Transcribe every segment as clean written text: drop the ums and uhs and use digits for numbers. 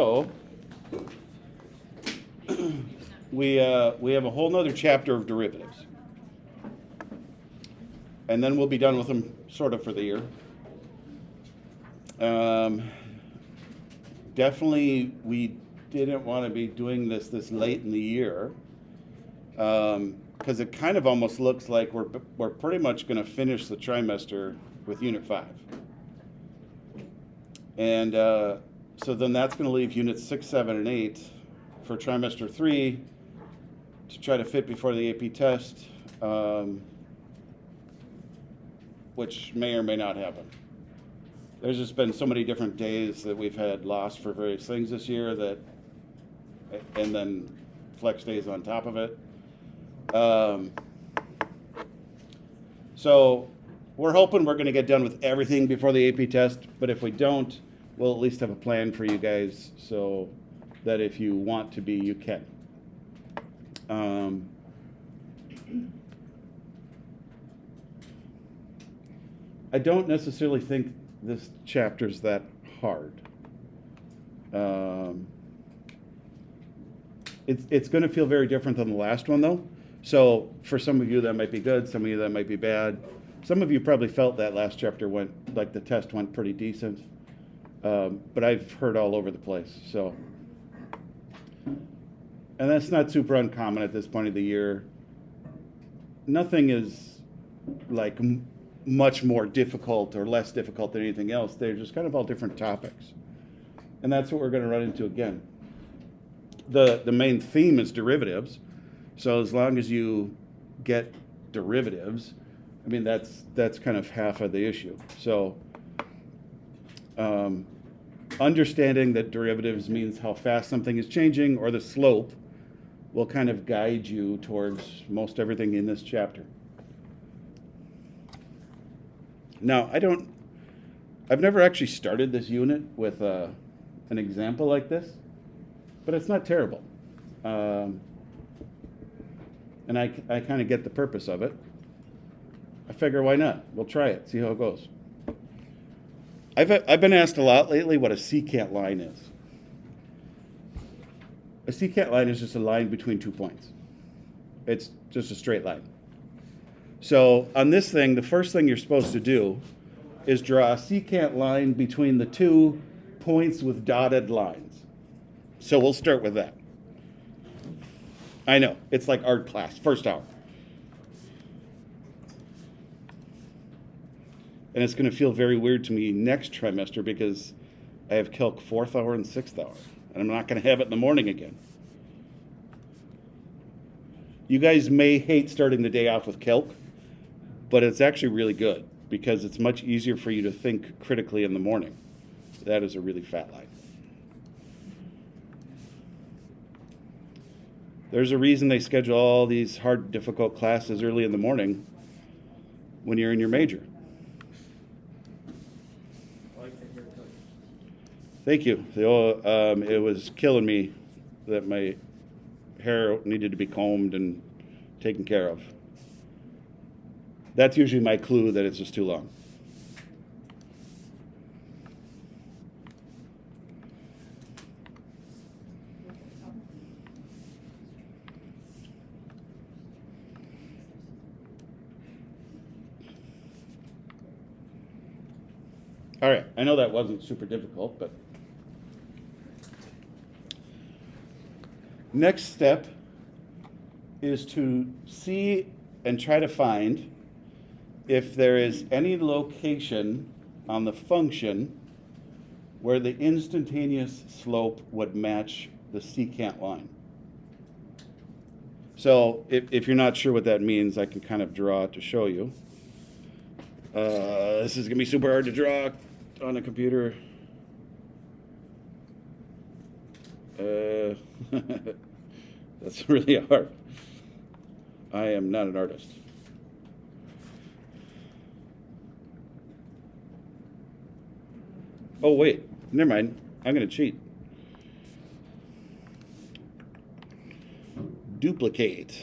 So we have a whole nother chapter of derivatives, and then we'll be done with them sort of for the year. Definitely, we didn't want to be doing this late in the year because it kind of almost looks like we're pretty much going to finish the trimester with Unit 5. And so then that's going to leave Units 6, 7, and 8 for trimester 3 to try to fit before the AP test, which may or may not happen. There's just been so many different days that we've had lost for various things this year and then flex days on top of it. So we're hoping we're going to get done with everything before the AP test, but if we don't, we'll at least have a plan for you guys so that if you want to be, you can. I don't necessarily think this chapter's that hard. It's going to feel very different than the last one, though. So for some of you, that might be good. Some of you, that might be bad. Some of you probably felt that last chapter the test went pretty decent. But I've heard all over the place. So, and that's not super uncommon at this point of the year. Nothing is like much more difficult or less difficult than anything else. They're just kind of all different topics. And that's what we're going to run into again. The main theme is derivatives. So as long as you get derivatives, I mean, that's kind of half of the issue. So understanding that derivatives means how fast something is changing or the slope will kind of guide you towards most everything in this chapter. Now, I've never actually started this unit with an example like this, but it's not terrible. And I kind of get the purpose of it. I figure, why not? We'll try it, see how it goes. I've been asked a lot lately what a secant line is. A secant line is just a line between 2 points. It's just a straight line. So on this thing, the first thing you're supposed to do is draw a secant line between the 2 points with dotted lines. So we'll start with that. I know, it's like art class, first hour. And it's going to feel very weird to me next trimester because I have calc 4th hour and 6th hour. And I'm not going to have it in the morning again. You guys may hate starting the day off with calc, but it's actually really good because it's much easier for you to think critically in the morning. That is a really fat line. There's a reason they schedule all these hard, difficult classes early in the morning when you're in your major. Thank you. It was killing me that my hair needed to be combed and taken care of. That's usually my clue that it's just too long. All right, I know that wasn't super difficult, but next step is to see and try to find if there is any location on the function where the instantaneous slope would match the secant line. So if you're not sure what that means, I can kind of draw it to show you. This is going to be super hard to draw on a computer. That's really hard. I am not an artist. Oh, wait. Never mind. I'm going to cheat. Duplicate.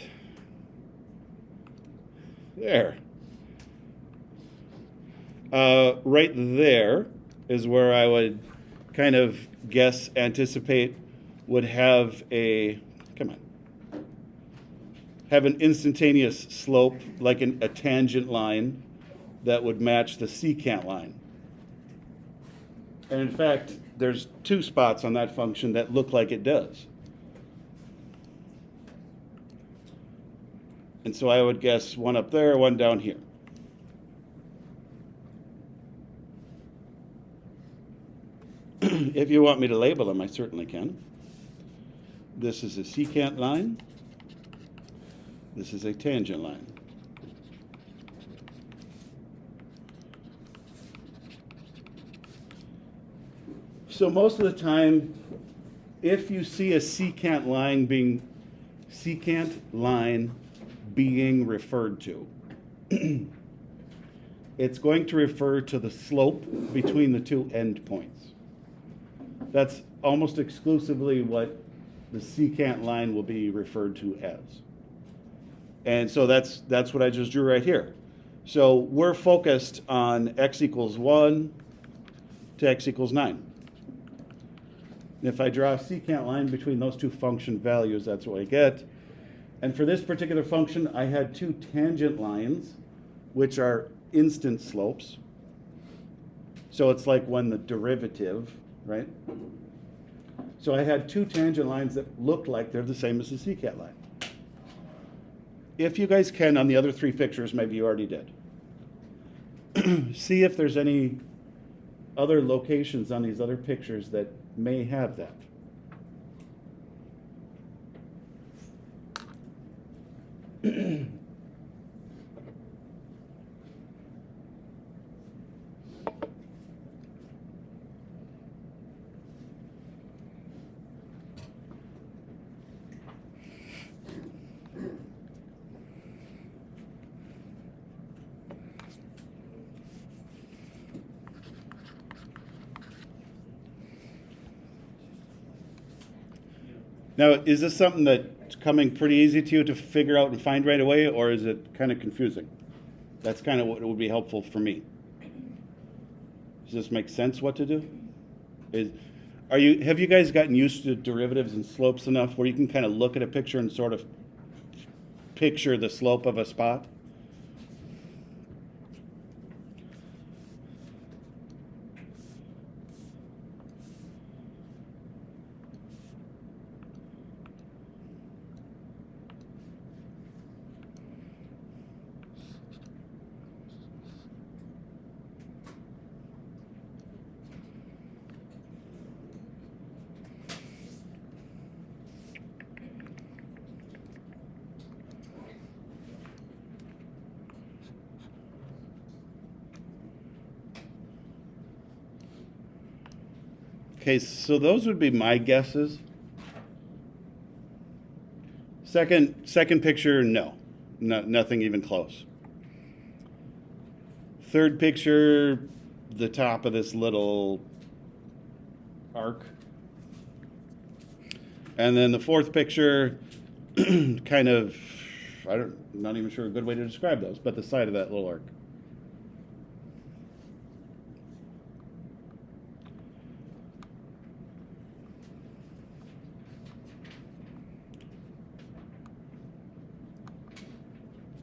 There. Right there is where I would kind of guess, anticipate would have have an instantaneous slope, like a tangent line that would match the secant line. And in fact, there's two spots on that function that look like it does. And so I would guess one up there, one down here. If you want me to label them, I certainly can. This is a secant line. This is a tangent line. So most of the time, if you see a secant line being referred to, it's going to refer to the slope between the two endpoints. That's almost exclusively what the secant line will be referred to as. And so that's what I just drew right here. So we're focused on x equals 1 to x equals 9. And if I draw a secant line between those two function values, that's what I get. And for this particular function, I had two tangent lines, which are instant slopes. So it's like when the derivative, right? So I had two tangent lines that look like they're the same as the secant line. If you guys can, on the other three pictures, maybe you already did, see if there's any other locations on these other pictures that may have that. Now, is this something that's coming pretty easy to you to figure out and find right away, or is it kind of confusing? That's kind of what would be helpful for me. Does this make sense what to do? Have you guys gotten used to derivatives and slopes enough where you can kind of look at a picture and sort of picture the slope of a spot? Okay, so those would be my guesses. Second picture, no, nothing even close. Third picture, the top of this little arc. And then the fourth picture, kind of, not even sure a good way to describe those, but the side of that little arc.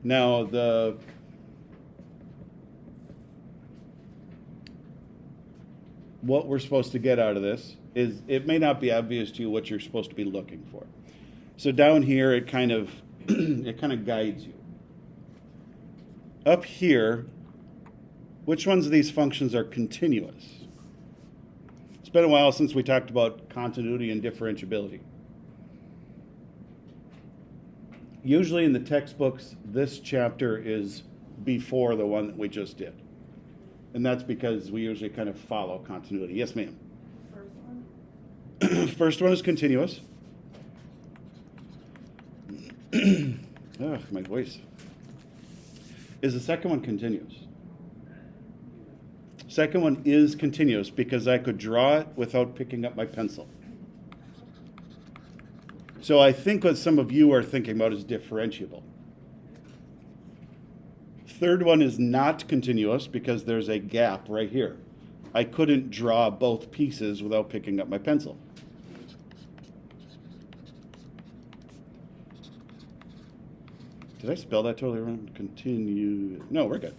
Now, what we're supposed to get out of this is, it may not be obvious to you what you're supposed to be looking for. So down here, it kind of guides you. Up here, which ones of these functions are continuous? It's been a while since we talked about continuity and differentiability. Usually in the textbooks, this chapter is before the one that we just did. And that's because we usually kind of follow continuity. Yes, ma'am? First one? First one is continuous. My voice. Is the second one continuous? Second one is continuous because I could draw it without picking up my pencil. So I think what some of you are thinking about is differentiable. Third one is not continuous because there's a gap right here. I couldn't draw both pieces without picking up my pencil. Did I spell that totally wrong? Continue. No, we're good.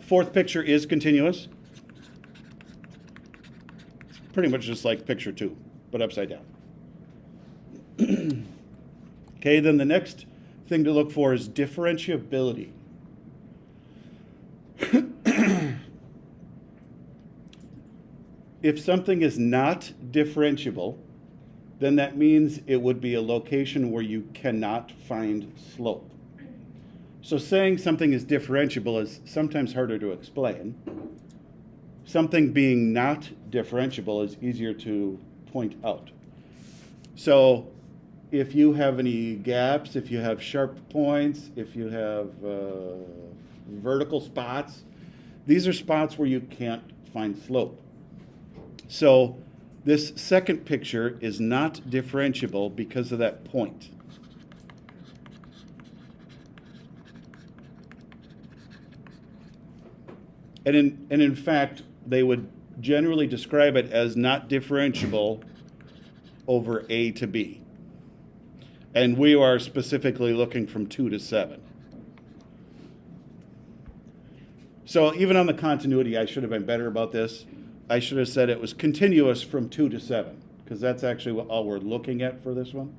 Fourth picture is continuous. It's pretty much just like picture 2, but upside down. Okay, then the next thing to look for is differentiability. If something is not differentiable, then that means it would be a location where you cannot find slope. So saying something is differentiable is sometimes harder to explain. Something being not differentiable is easier to point out. So if you have any gaps, if you have sharp points, if you have vertical spots, these are spots where you can't find slope. So this second picture is not differentiable because of that point. And in fact, they would generally describe it as not differentiable over A to B. And we are specifically looking from 2 to 7. So even on the continuity, I should have been better about this. I should have said it was continuous from 2 to 7, because that's actually what all we're looking at for this one.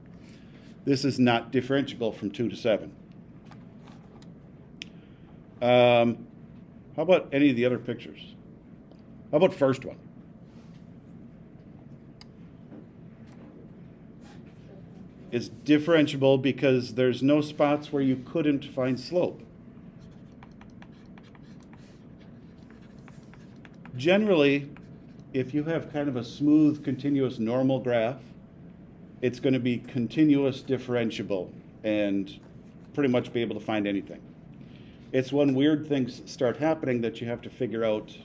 This is not differentiable from 2 to 7. How about any of the other pictures? How about first one? It's differentiable because there's no spots where you couldn't find slope. Generally, if you have kind of a smooth, continuous, normal graph, it's going to be continuous differentiable and pretty much be able to find anything. It's when weird things start happening that you have to figure out,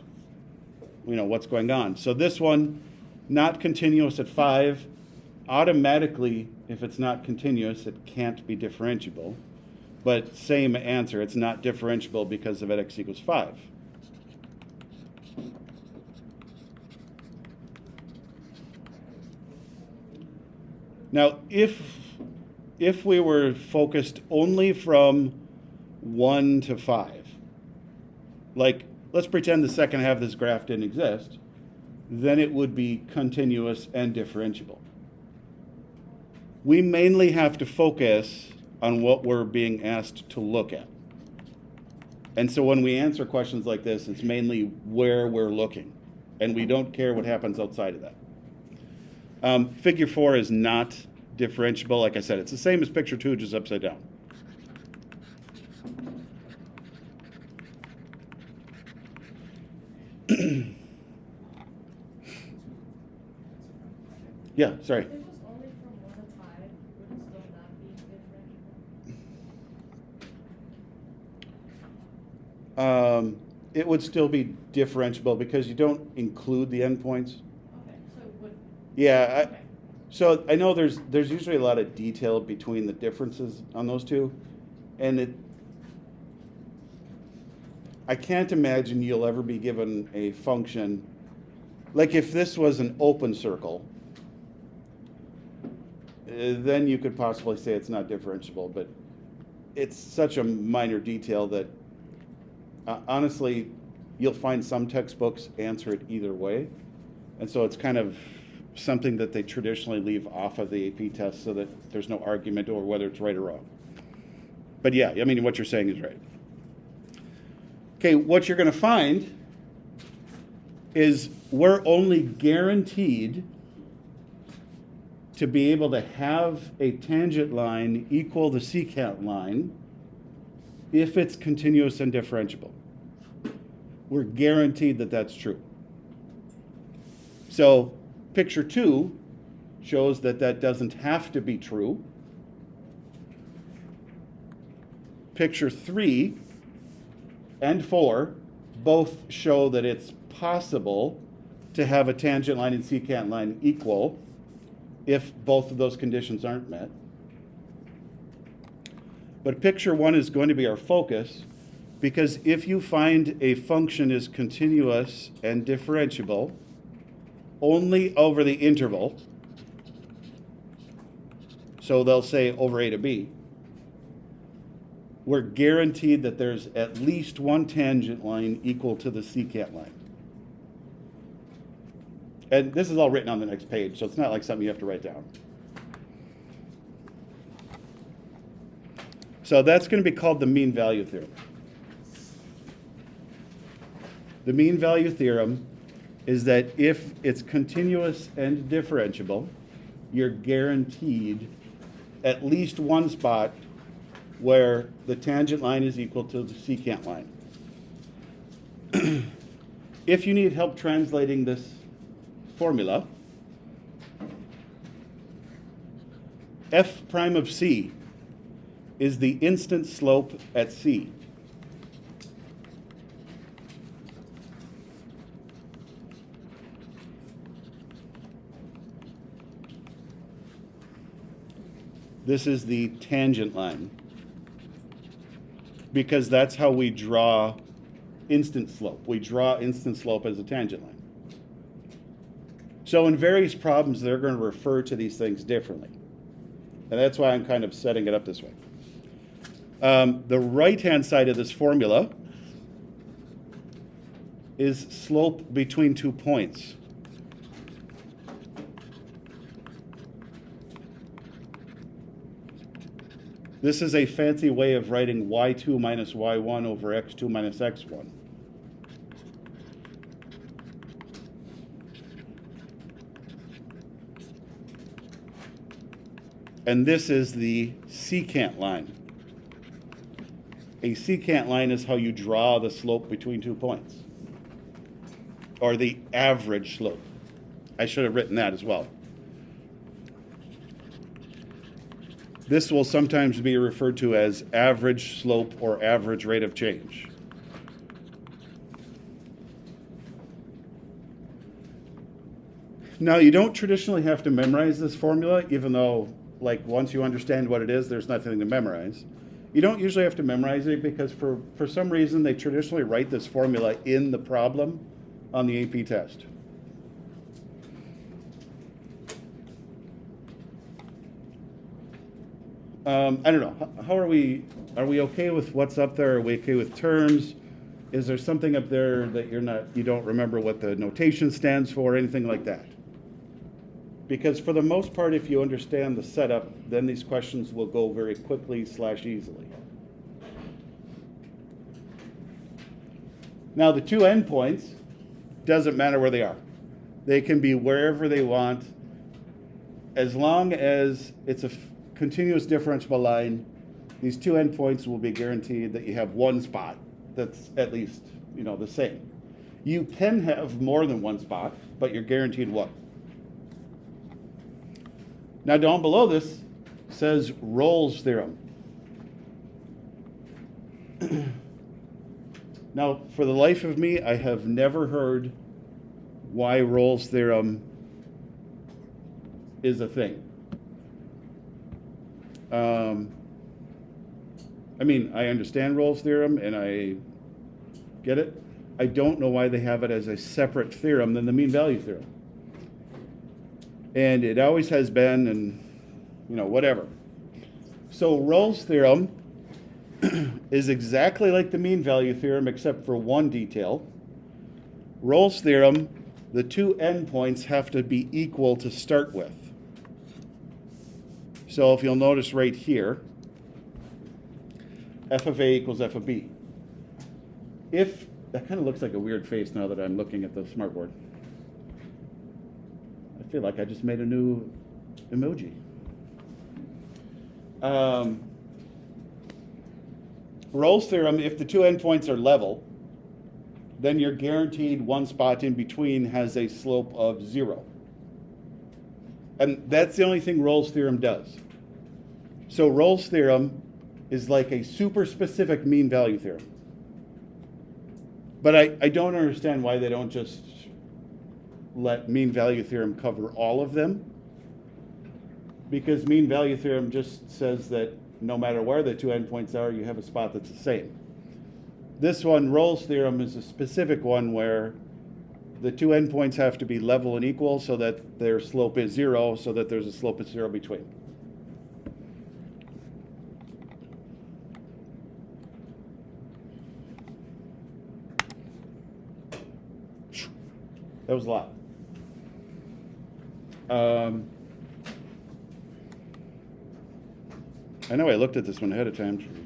what's going on. So this one, not continuous at 5, automatically, if it's not continuous, it can't be differentiable. But same answer, it's not differentiable because of x equals 5. Now, if we were focused only from 1 to 5, like let's pretend the second half of this graph didn't exist, then it would be continuous and differentiable. We mainly have to focus on what we're being asked to look at. And so when we answer questions like this, it's mainly where we're looking, and we don't care what happens outside of that. Figure 4 is not differentiable. Like I said, it's the same as picture 2, just upside down. Yeah, sorry. If it was only from 1 to 5, would it still not be differentiable? It would still be differentiable because you don't include the endpoints. Okay, so it would. Yeah, Okay. so I know there's usually a lot of detail between the differences on those two, and I can't imagine you'll ever be given a function, like if this was an open circle, then you could possibly say it's not differentiable, but it's such a minor detail that honestly, you'll find some textbooks answer it either way, and so it's kind of something that they traditionally leave off of the AP test so that there's no argument over whether it's right or wrong. But yeah, I mean, what you're saying is right. Okay, what you're going to find is we're only guaranteed to be able to have a tangent line equal the secant line if it's continuous and differentiable. We're guaranteed that that's true. So picture 2 shows that that doesn't have to be true. Picture 3 and 4 both show that it's possible to have a tangent line and secant line equal if both of those conditions aren't met. But picture 1 is going to be our focus Because if you find a function is continuous and differentiable only over the interval, so they'll say over a to b, we're guaranteed that there's at least one tangent line equal to the secant line. And this is all written on the next page, so it's not like something you have to write down. So that's going to be called the mean value theorem. The mean value theorem is that if it's continuous and differentiable, you're guaranteed at least one spot where the tangent line is equal to the secant line. If you need help translating this formula, f prime of c is the instant slope at c. This is the tangent line, because that's how we draw instant slope. We draw instant slope as a tangent line. So in various problems, they're going to refer to these things differently. And that's why I'm kind of setting it up this way. The right-hand side of this formula is slope between 2 points. This is a fancy way of writing y2 minus y1 over x2 minus x1. And this is the secant line. A secant line is how you draw the slope between 2 points, or the average slope. I should have written that as well. This will sometimes be referred to as average slope or average rate of change. Now, you don't traditionally have to memorize this formula, even though, like, once you understand what it is, there's nothing to memorize. You don't usually have to memorize it because for some reason they traditionally write this formula in the problem on the AP test. I don't know. How are we? Are we okay with what's up there? Are we okay with terms? Is there something up there that you don't remember what the notation stands for, anything like that? Because for the most part, if you understand the setup, then these questions will go very quickly / easily. Now the two endpoints, doesn't matter where they are. They can be wherever they want, as long as it's a continuous differentiable line. These two endpoints will be guaranteed that you have one spot that's at least, the same. You can have more than one spot, but you're guaranteed one. Now down below this says Rolle's theorem. Now, for the life of me, I have never heard why Rolle's theorem is a thing. I understand Rolle's theorem and I get it. I don't know why they have it as a separate theorem than the mean value theorem. And it always has been, and whatever. So Rolle's theorem is exactly like the mean value theorem except for one detail. Rolle's theorem, the two endpoints have to be equal to start with. So if you'll notice right here, f of a equals f of b. If, that kind of looks like a weird face now that I'm looking at the smartboard. I feel like I just made a new emoji. Rolle's theorem, if the two endpoints are level, then you're guaranteed one spot in between has a slope of 0. And that's the only thing Rolle's theorem does. So Rolle's theorem is like a super specific mean value theorem. But I don't understand why they don't just let mean value theorem cover all of them. Because mean value theorem just says that no matter where the two endpoints are, you have a spot that's the same. This one, Rolle's theorem, is a specific one where the two endpoints have to be level and equal so that their slope is 0, so that there's a slope of 0 between. That was a lot. I know I looked at this one ahead of time.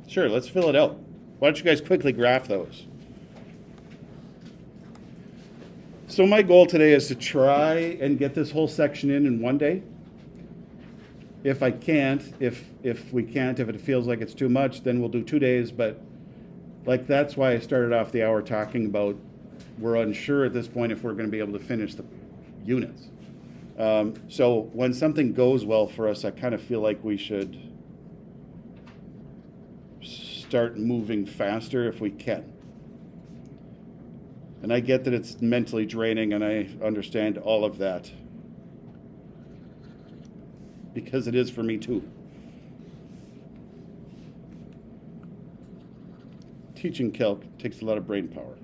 Sure, let's fill it out. Why don't you guys quickly graph those? So my goal today is to try and get this whole section in one day. If I can't, if we can't, if it feels like it's too much, then we'll do 2 days. But like that's why I started off the hour talking about we're unsure at this point if we're going to be able to finish the units. So when something goes well for us, I kind of feel like we should start moving faster if we can. And I get that it's mentally draining, and I understand all of that. Because it is for me too. Teaching calc takes a lot of brain power.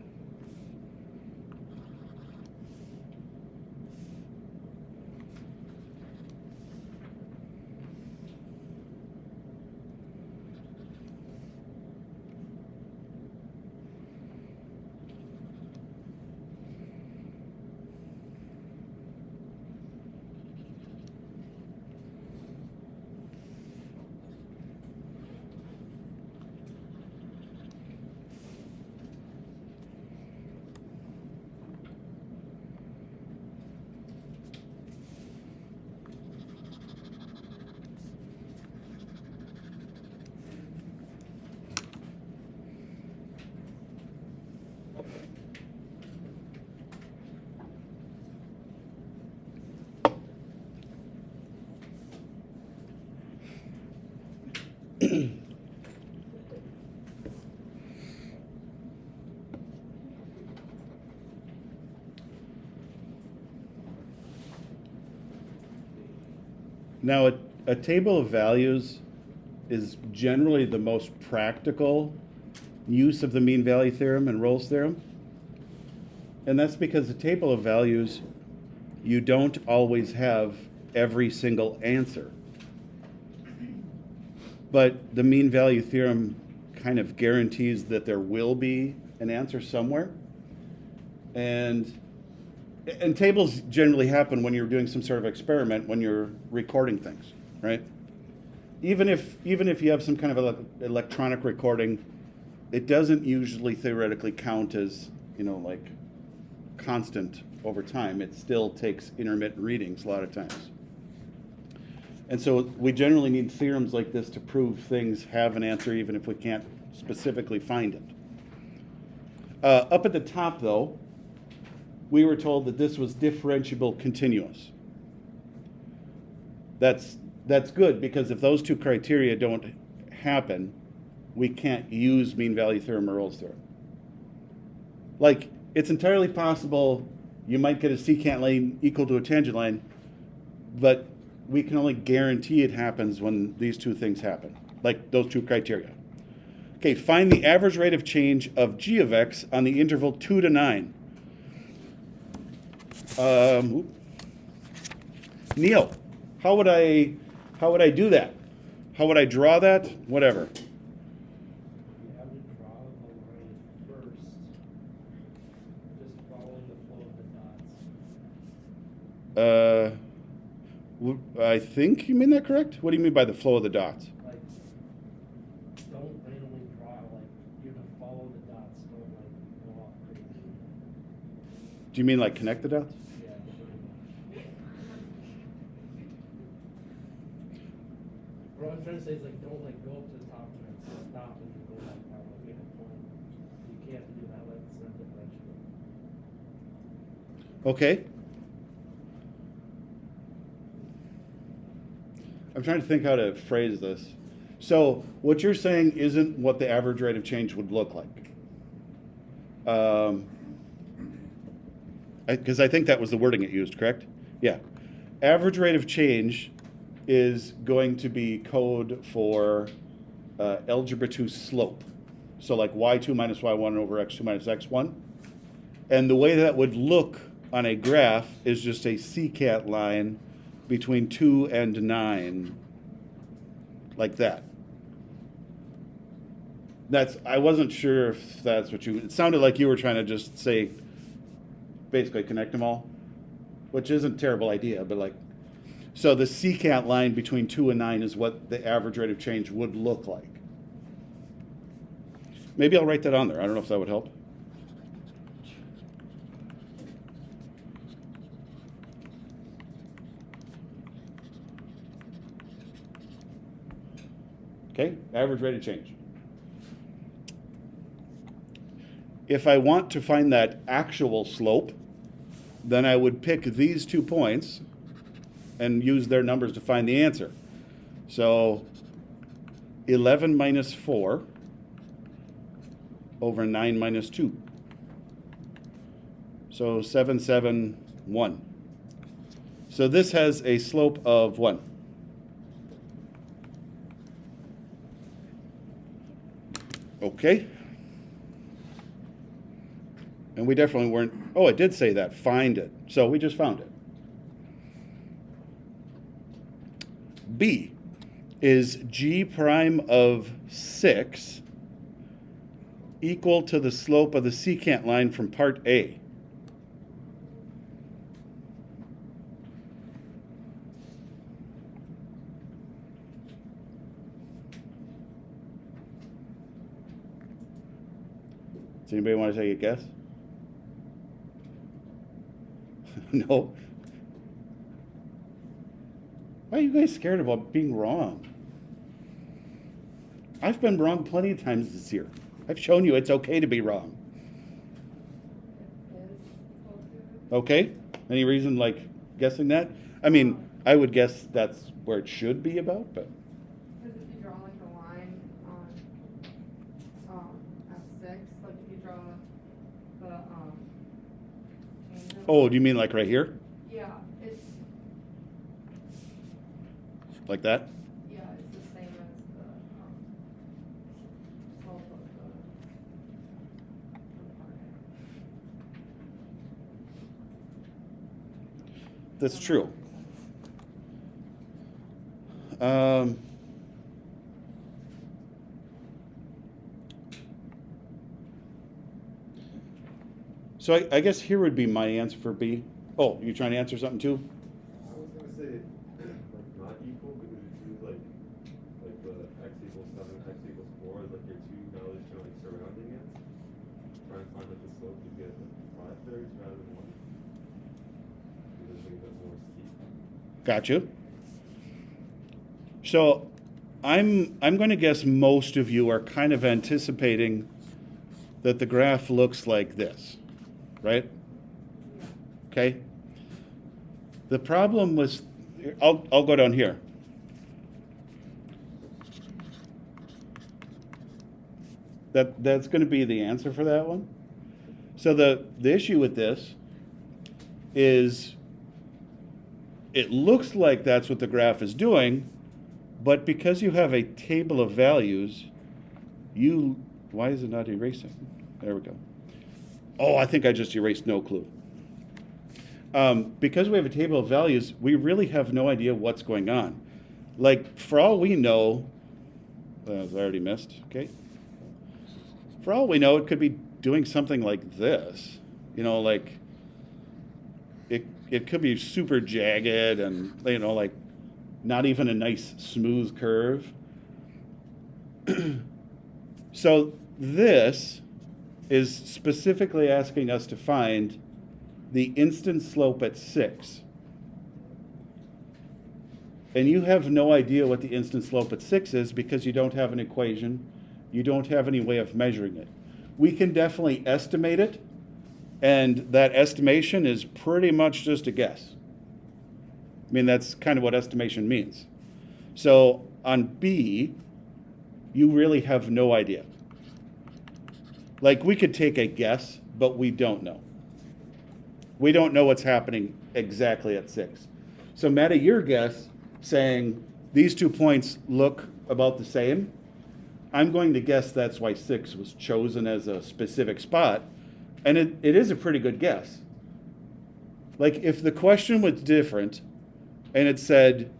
Now, a table of values is generally the most practical use of the mean value theorem and Rolle's theorem. And that's because the table of values, you don't always have every single answer. But the mean value theorem kind of guarantees that there will be an answer somewhere. And tables generally happen when you're doing some sort of experiment, when you're recording things, right? Even if you have some kind of electronic recording, it doesn't usually theoretically count as, like constant over time. It still takes intermittent readings a lot of times. And so we generally need theorems like this to prove things have an answer even if we can't specifically find it. Up at the top, though, we were told that this was differentiable continuous. That's good, because if those two criteria don't happen, we can't use mean value theorem or Rolle's theorem. Like, it's entirely possible you might get a secant line equal to a tangent line, but we can only guarantee it happens when these two things happen, like those two criteria. Okay, find the average rate of change of g of x on the interval 2 to 9. Neil, how would I do that? How would I draw that? Whatever. You have to draw the line first, just following the flow of the dots. I think you mean that correct? What do you mean by the flow of the dots? Like, don't randomly draw, like, you have to follow the dots, don't like go off crazy. Do you mean like connect the dots? Yeah, pretty much. What I'm trying to say is like, don't like go up to the top and then stop and then go back down, like make a point. You can't do that, like it's not differentiable. Okay. I'm trying to think how to phrase this. So what you're saying isn't what the average rate of change would look like. Because I think that was the wording it used, correct? Yeah. Average rate of change is going to be code for algebra 2 slope. So like y2 minus y1 over x2 minus x1. And the way that would look on a graph is just a CCAT line between 2 and 9, like that. I wasn't sure if that's what it sounded like you were trying to just say, basically connect them all, which isn't a terrible idea, but like, so the CCAT line between 2 and 9 is what the average rate of change would look like. Maybe I'll write that on there. I don't know if that would help. Okay, average rate of change. If I want to find that actual slope, then I would pick these 2 points and use their numbers to find the answer. So 11 minus 4 over 9 minus 2. So 7, 7, 1. So this has a slope of 1. Okay. And we definitely weren't, oh, it did say that, find it. So we just found it. B is g prime of 6 equal to the slope of the secant line from part A. Does anybody want to take a guess? No? Why are you guys scared about being wrong? I've been wrong plenty of times this year. I've shown you it's okay to be wrong. It is closer. Okay? Any reason like guessing that? I mean, I would guess that's where it should be about, but Because if you draw like a line on, F6, like if you draw the, tangent. oh, do you mean like right here? Yeah, it's, Like that? yeah, it's the same as the, slope of the part A. That's true. So I guess here would be my answer for B. Oh, you trying to answer something too? I was gonna say, like, not equal, because if you do like the x equals 7, x equals 4 is like your two values showing surrounding it. Try and find like the slope, you get 5/3 rather than 1. Because it's a bit more steep. Got you. So I'm going to guess most of you are kind of anticipating that the graph looks like this, right? Okay. The problem was, I'll go down here. That's going to be the answer for that one. So the issue with this is it looks like that's what the graph is doing, but because you have a table of values, why is it not erasing? There we go. Oh, I think I just erased no clue. Because we have a table of values, we really have no idea what's going on. Like, for all we know, I already missed, okay? For all we know, it could be doing something like this. You know, like, it could be super jagged and, you know, like, not even a nice smooth curve. So this is specifically asking us to find the instant slope at 6. And you have no idea what the instant slope at 6 is because you don't have an equation. You don't have any way of measuring it. We can definitely estimate it, and that estimation is pretty much just a guess. I mean, that's kind of what estimation means. So on B, you really have no idea. Like, we could take a guess, but we don't know. We don't know what's happening exactly at 6. So Maddie, your guess saying these 2 points look about the same, I'm going to guess that's why 6 was chosen as a specific spot. And it is a pretty good guess. Like if the question was different and it said,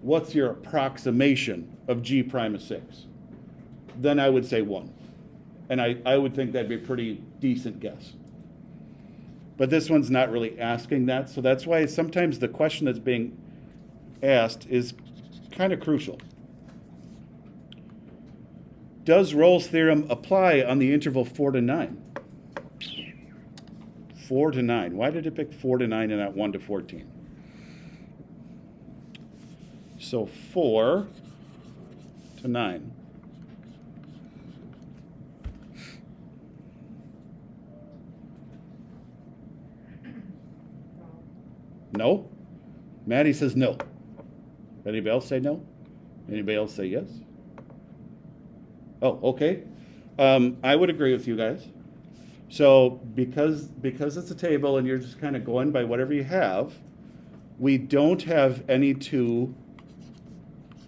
what's your approximation of G prime of 6? Then I would say 1. And I would think that'd be a pretty decent guess. But this one's not really asking that, so that's why sometimes the question that's being asked is kind of crucial. Does Rolle's theorem apply on the interval 4 to 9? 4 to 9. Why did it pick 4 to 9 and not 1 to 14? So 4 to 9. No? Maddie says no. Anybody else say no? Anybody else say yes? Oh, okay. I would agree with you guys. So because it's a table and you're just kind of going by whatever you have, we don't have any two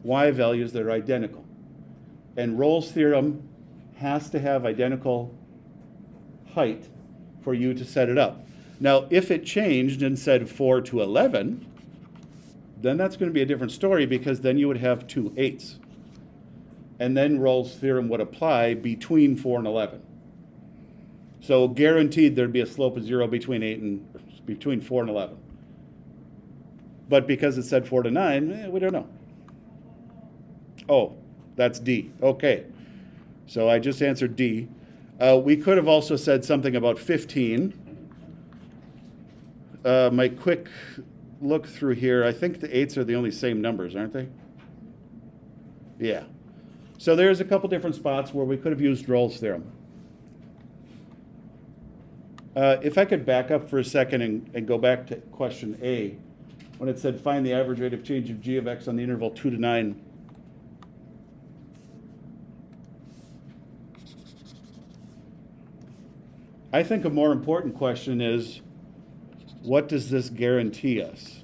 y values that are identical. And Rolle's theorem has to have identical height for you to set it up. Now, if it changed and said 4 to 11, then that's going to be a different story because then you would have 2 8s. And then Rolle's theorem would apply between 4 and 11. So guaranteed there'd be a slope of 0 between 4 and 11. But because it said 4 to 9, we don't know. Oh, that's D. Okay. So I just answered D. We could have also said something about 15. My quick look through here, I think the 8s are the only same numbers, aren't they? Yeah. So there's a couple different spots where we could have used Rolle's theorem. If I could back up for a second and go back to question A, when it said find the average rate of change of g of x on the interval 2 to 9. I think a more important question is, what does this guarantee us?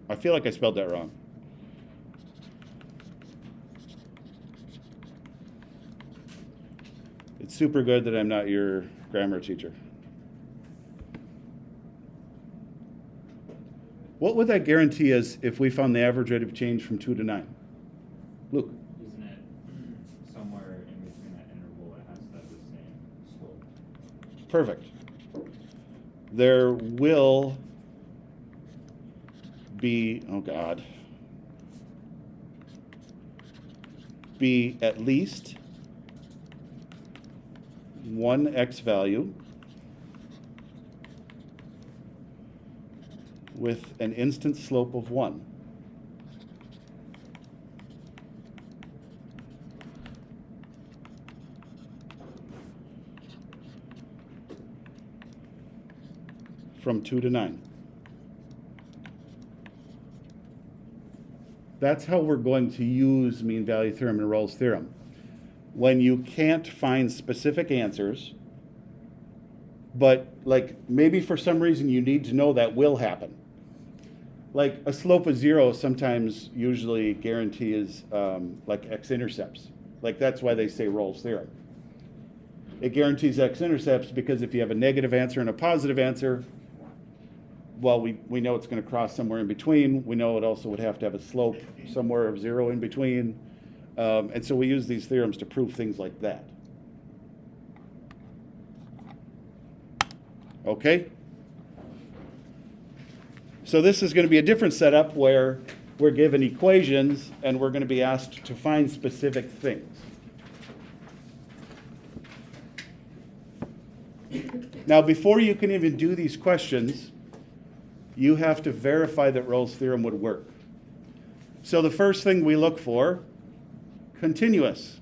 I feel like I spelled that wrong. It's super good that I'm not your grammar teacher. What would that guarantee us if we found the average rate of change from 2 to 9? Luke? Isn't it somewhere in between that interval it has to have the same slope? Perfect. There will be, oh God, be at least one x value with an instant slope of 1. From 2 to 9. That's how we're going to use mean value theorem and Rolle's theorem. When you can't find specific answers, but like maybe for some reason you need to know that will happen. Like a slope of 0 sometimes usually guarantees like x-intercepts. Like that's why they say Rolle's theorem. It guarantees x-intercepts because if you have a negative answer and a positive answer, well, we know it's going to cross somewhere in between. We know it also would have to have a slope somewhere of 0 in between. And so we use these theorems to prove things like that. Okay? So this is going to be a different setup where we're given equations and we're going to be asked to find specific things. Now, before you can even do these questions, you have to verify that Rolle's theorem would work. So the first thing we look for, continuous.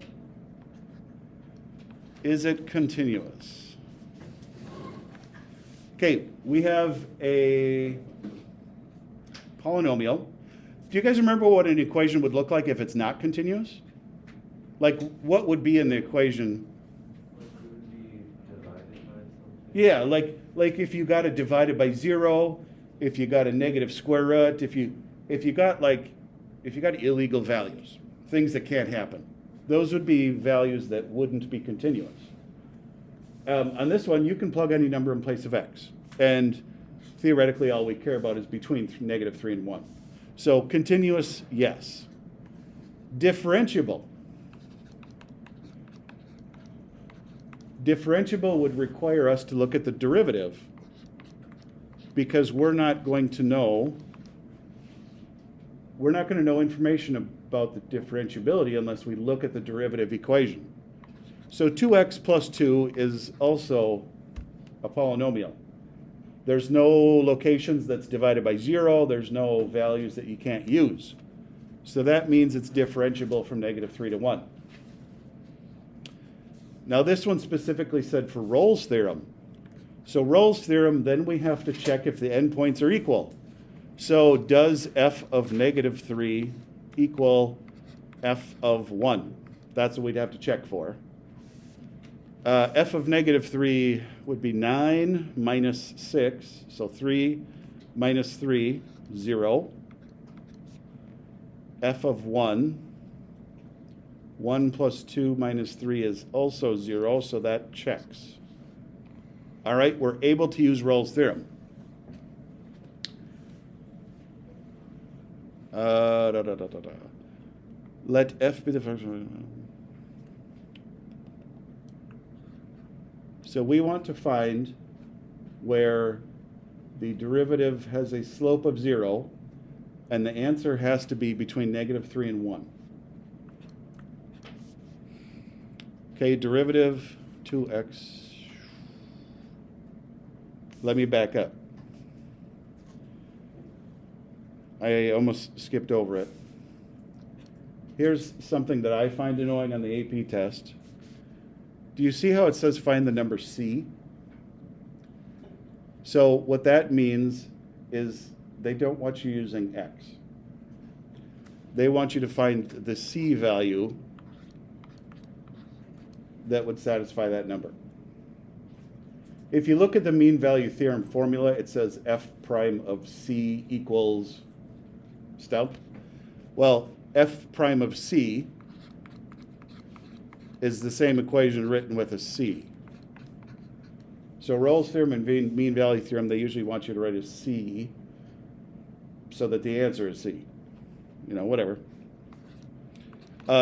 Is it continuous? Okay, we have a polynomial. Do you guys remember what an equation would look like if it's not continuous? Like what would be in the equation Yeah, like if you got it divided by 0, if you got a negative square root, if you got illegal values, things that can't happen, those would be values that wouldn't be continuous. On this one, you can plug any number in place of x, and theoretically, all we care about is between -3 and 1. So continuous, yes. Differentiable. Differentiable would require us to look at the derivative, because we're not going to know information about the differentiability unless we look at the derivative equation. So 2x plus 2 is also a polynomial. There's no locations that's divided by 0. There's no values that you can't use. So that means it's differentiable from -3 to 1. Now this one specifically said for Rolle's theorem. So Rolle's theorem, then we have to check if the endpoints are equal. So does f of -3 equal f of 1? That's what we'd have to check for. F of -3 would be 9 minus 6, so 3 minus 3, 0. F of 1, 1 plus 2 minus 3 is also 0, so that checks. All right, we're able to use Rolle's theorem. Let f be the function. So we want to find where the derivative has a slope of 0, and the answer has to be between -3 and 1. Okay, derivative 2x. Let me back up. I almost skipped over it. Here's something that I find annoying on the AP test. Do you see how it says find the number c? So what that means is they don't want you using x. They want you to find the c value that would satisfy that number. If you look at the mean value theorem formula, it says f prime of c equals stump. Well, f prime of c is the same equation written with a c. So Rolle's theorem and mean value theorem, they usually want you to write a c so that the answer is c. You know, whatever.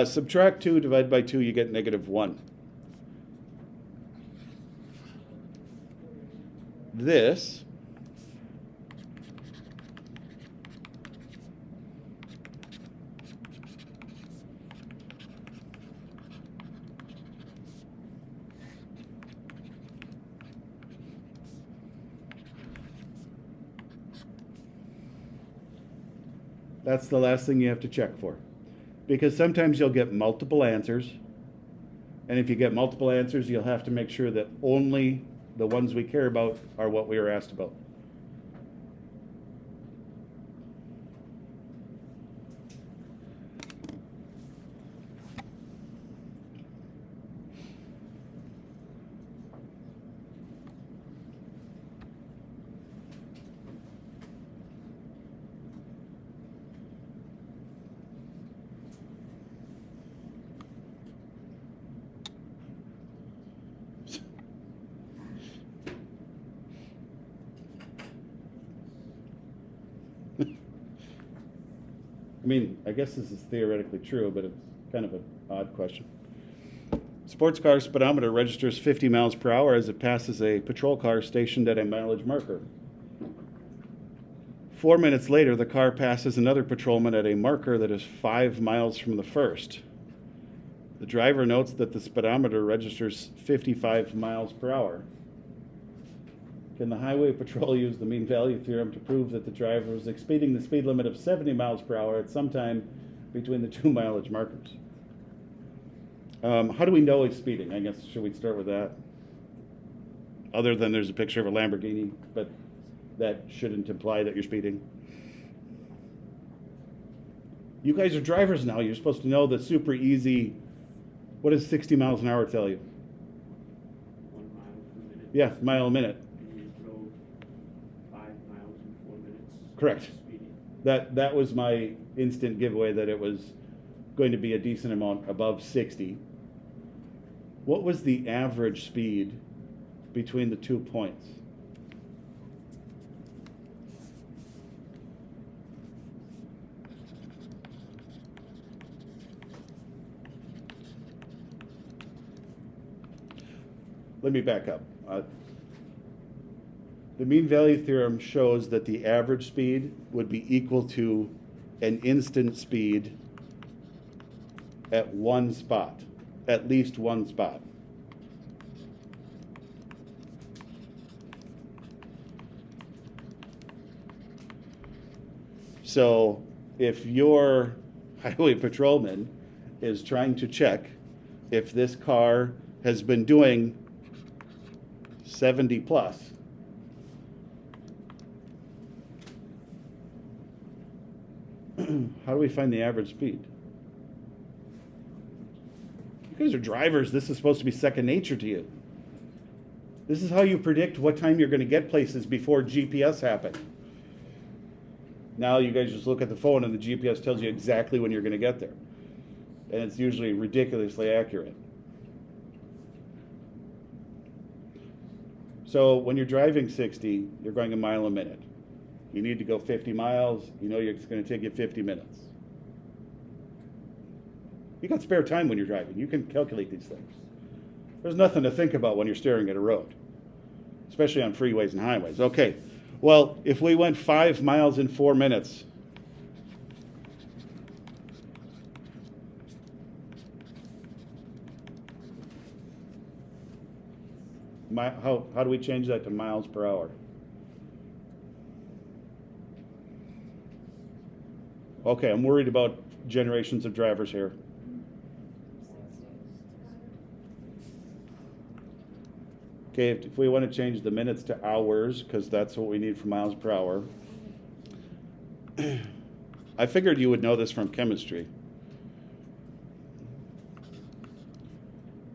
Subtract 2 divided by 2, you get -1. This that's the last thing you have to check for. Because sometimes you'll get multiple answers. And if you get multiple answers, you'll have to make sure that only the ones we care about are what we were asked about. I mean, I guess this is theoretically true, but it's kind of an odd question. Sports car speedometer registers 50 miles per hour as it passes a patrol car stationed at a mileage marker. 4 minutes later, the car passes another patrolman at a marker that is 5 miles from the first. The driver notes that the speedometer registers 55 miles per hour. Can the highway patrol use the mean value theorem to prove that the driver was exceeding the speed limit of 70 miles per hour at some time between the 2 mileage markers? How do we know he's speeding? I guess, should we start with that? Other than there's a picture of a Lamborghini, but that shouldn't imply that you're speeding. You guys are drivers now. You're supposed to know the super easy, what does 60 miles an hour tell you? 1 mile per minute. Yeah, mile a minute. And you drove 5 miles in 4 minutes. Correct. Speeding. That was my instant giveaway that it was going to be a decent amount above 60. What was the average speed between the 2 points? Let me back up. The mean value theorem shows that the average speed would be equal to an instant speed at one spot, at least one spot. So if your highway patrolman is trying to check if this car has been doing 70 plus, how do we find the average speed? You guys are drivers. This is supposed to be second nature to you. This is how you predict what time you're going to get places before GPS happened. Now you guys just look at the phone and the GPS tells you exactly when you're going to get there. And it's usually ridiculously accurate. So when you're driving 60, you're going a mile a minute. You need to go 50 miles, you know it's going to take you 50 minutes. You got spare time when you're driving. You can calculate these things. There's nothing to think about when you're staring at a road, especially on freeways and highways. Okay, well, if we went 5 miles in 4 minutes, how do we change that to miles per hour? Okay, I'm worried about generations of drivers here. Okay, if we want to change the minutes to hours, because that's what we need for miles per hour. I figured you would know this from chemistry.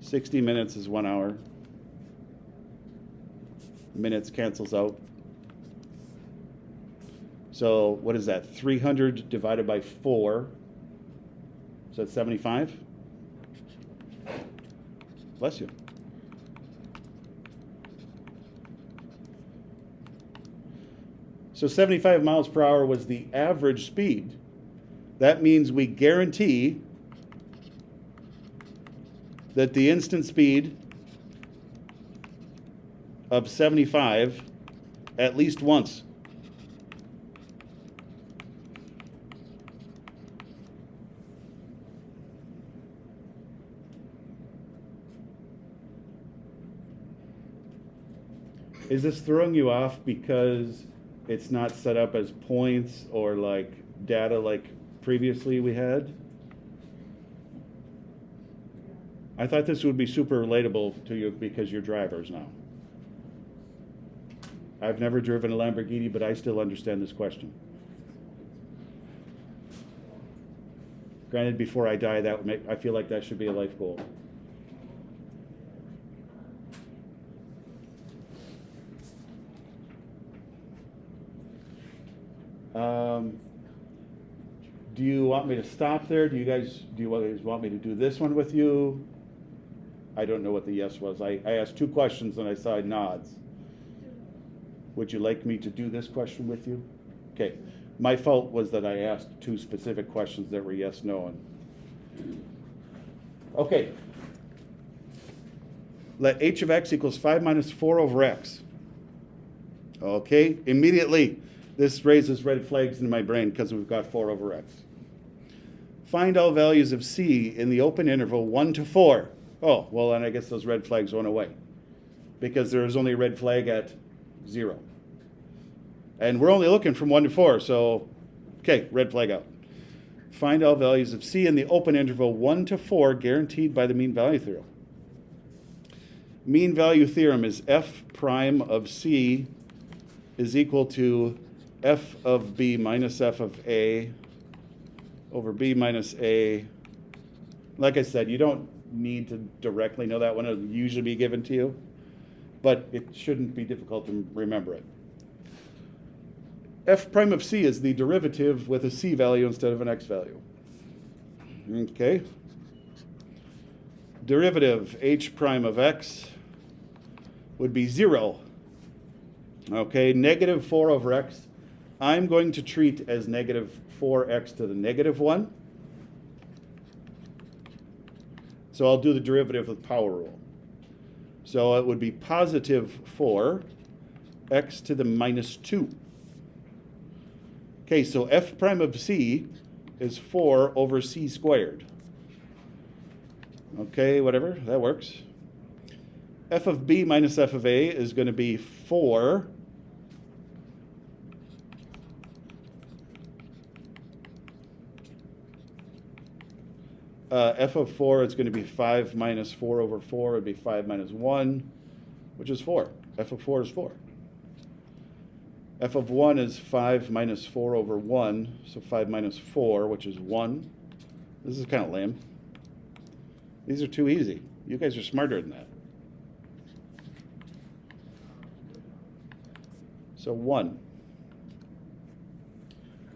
60 minutes is 1 hour. Minutes cancels out. So what is that? 300 divided by 4. So that's 75? Bless you. So 75 miles per hour was the average speed. That means we guarantee that the instant speed of 75 at least once. Is this throwing you off because it's not set up as points or like data like previously we had? I thought this would be super relatable to you because you're drivers now. I've never driven a Lamborghini, but I still understand this question. Granted, before I die, I feel like that should be a life goal. Do you want me to stop there? Do you guys want me to do this one with you? I don't know what the yes was. I asked 2 questions and I saw nods. Would you like me to do this question with you? Okay. My fault was that I asked 2 specific questions that were yes, no, and okay. Let h of x equals 5 minus 4 over x. Okay, immediately this raises red flags in my brain because we've got 4 over x. Find all values of c in the open interval 1 to 4. Oh, well then I guess those red flags went away because there is only a red flag at 0. And we're only looking from 1 to 4, so okay, red flag out. Find all values of c in the open interval 1 to 4 guaranteed by the mean value theorem. Mean value theorem is f prime of c is equal to f of b minus f of a over b minus a. Like I said, you don't need to directly know that one. It'll usually be given to you. but it shouldn't be difficult to remember it. F prime of c is the derivative with a c value instead of an x value. Okay. Derivative h prime of x would be 0. Okay, negative 4 over x, I'm going to treat as negative 4x to the negative 1. So I'll do the derivative with power rule. So it would be positive 4x to the minus 2. Okay, so f prime of c is 4 over c squared. Okay, whatever, that works. F of b minus f of a is going to be 4 f of 4 is going to be 5 minus 4 over 4 would be 5 minus 1, which is 4. F of 4 is 4. F of 1 is 5 minus 4 over 1, so 5 minus 4, which is 1. This is kind of lame. These are too easy. You guys are smarter than that. So 1.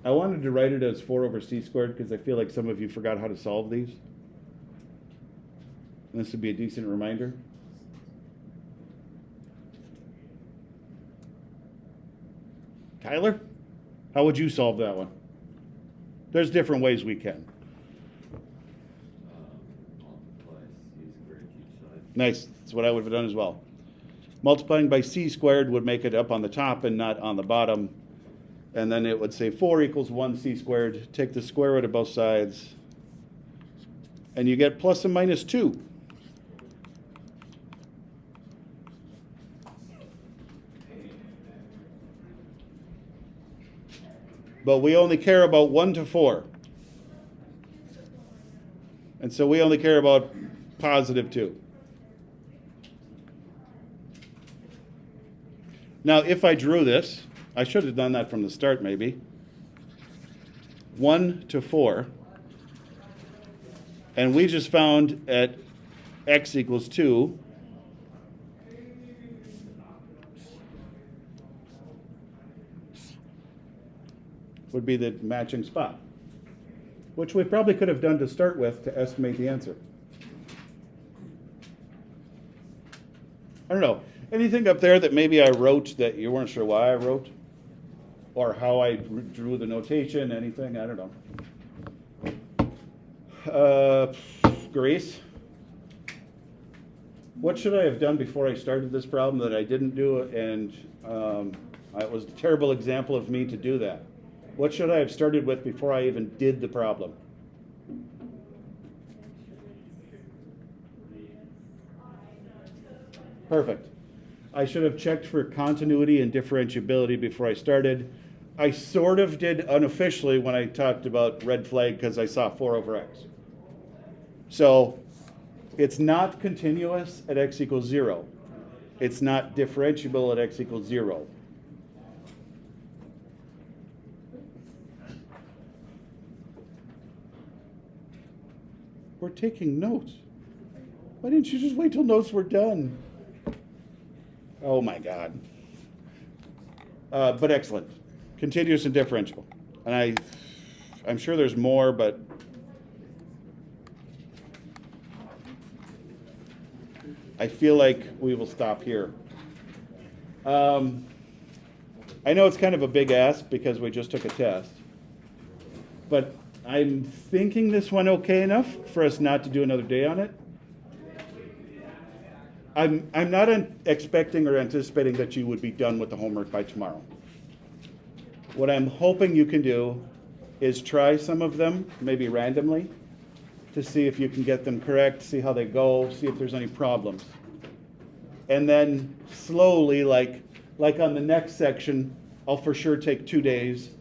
I wanted to write it as 4 over c squared because I feel like some of you forgot how to solve these. And this would be a decent reminder. Tyler, how would you solve that one? There's different ways we can. Multiply c squared each side. Nice. That's what I would have done as well. Multiplying by c squared would make it up on the top and not on the bottom. And then it would say 4 equals 1c squared. Take the square root of both sides. And you get plus and minus 2. But we only care about 1 to 4. And so we only care about positive 2. Now, if I drew this, I should have done that from the start maybe. 1 to 4. And we just found at x equals 2. Would be the matching spot, which we probably could have done to start with to estimate the answer. I don't know. Anything up there that maybe I wrote that you weren't sure why I wrote? Or how I drew the notation, anything? I don't know. Grace? What should I have done before I started this problem that I didn't do? And it was a terrible example of me to do that. What should I have started with before I even did the problem? Perfect. I should have checked for continuity and differentiability before I started. I sort of did unofficially when I talked about red flag because I saw 4 over x. So it's not continuous at x equals 0. It's not differentiable at x equals 0. We're taking notes. Why didn't you just wait till notes were done? Oh my God. But excellent. Continuous and differentiable. And I'm sure there's more, but I feel like we will stop here. I know it's kind of a big ask because we just took a test, but I'm thinking this went okay enough for us not to do another day on it. I'm not expecting or anticipating that you would be done with the homework by tomorrow. What I'm hoping you can do is try some of them, maybe randomly, to see if you can get them correct, see how they go, see if there's any problems. And then slowly, like on the next section, I'll for sure take 2 days,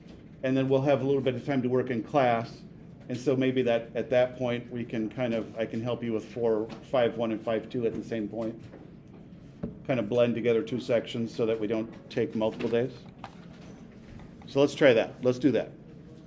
and then we'll have a little bit of time to work in class. And so maybe that at that point we can I can help you with 5.1 and 5.2 at the same point. Kind of blend together 2 sections so that we don't take multiple days. So let's try that. Let's do that.